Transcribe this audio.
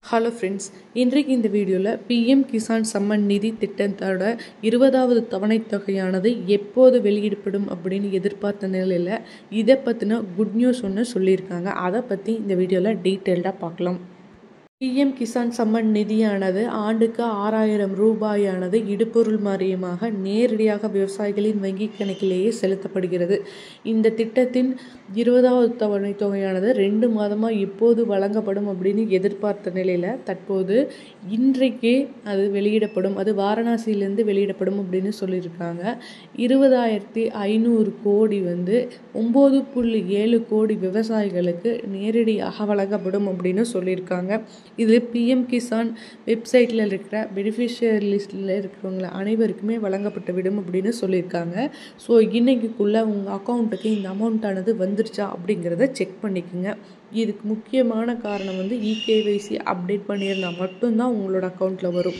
Hello friends, இன்றைக்கு இந்த வீடியோவில் பிஎம் கிசான் சம்மன் நிதி திட்டத்தோட 20வது தவணைத் தொகையானது எப்போது வெளியிடப்படும் அப்படின்னு எதிர்பார்த்த நிலையில் இதை பற்றின குட் நியூஸ் ஒன்று சொல்லியிருக்காங்க. அதை பற்றி இந்த வீடியோவில் டீட்டெயில்டாக பார்க்கலாம். பிஎம் கிசான் சம்மன் நிதியானது ஆண்டுக்கு 6000 ரூபாயானது இடுபொருள் மானியமாக நேரடியாக விவசாயிகளின் வங்கிக் கணக்கிலேயே செலுத்தப்படுகிறது. இந்த திட்டத்தின் 20வது தவணைத் தொகையானது 2 மாதமாக இப்போது வழங்கப்படும் அப்படின்னு எதிர்பார்த்த நிலையில் தற்போது இன்றைக்கே அது வெளியிடப்படும். அது வாரணாசியிலேருந்து வெளியிடப்படும் அப்படின்னு சொல்லியிருக்காங்க. 20,500 கோடி 9.7 கோடி விவசாயிகளுக்கு நேரடியாக வழங்கப்படும் அப்படின்னு சொல்லியிருக்காங்க. இது பிஎம் கிசான் வெப்சைட்டில் இருக்கிற பெனிஃபிஷியரி லிஸ்ட்டில் இருக்கிறவங்க அனைவருக்குமே வழங்கப்பட்டுவிடும் அப்படின்னு சொல்லியிருக்காங்க. ஸோ இன்னைக்குள்ளே உங்கள் அக்கௌண்ட்டுக்கு இந்த அமௌண்ட்டானது வந்துருச்சா அப்படிங்கிறத செக் பண்ணிக்கோங்க. இதுக்கு முக்கியமான காரணம் இகேஒய்சி அப்டேட் பண்ணியிருந்தால் மட்டும்தான் உங்களோட அக்கௌண்ட்டில் வரும்.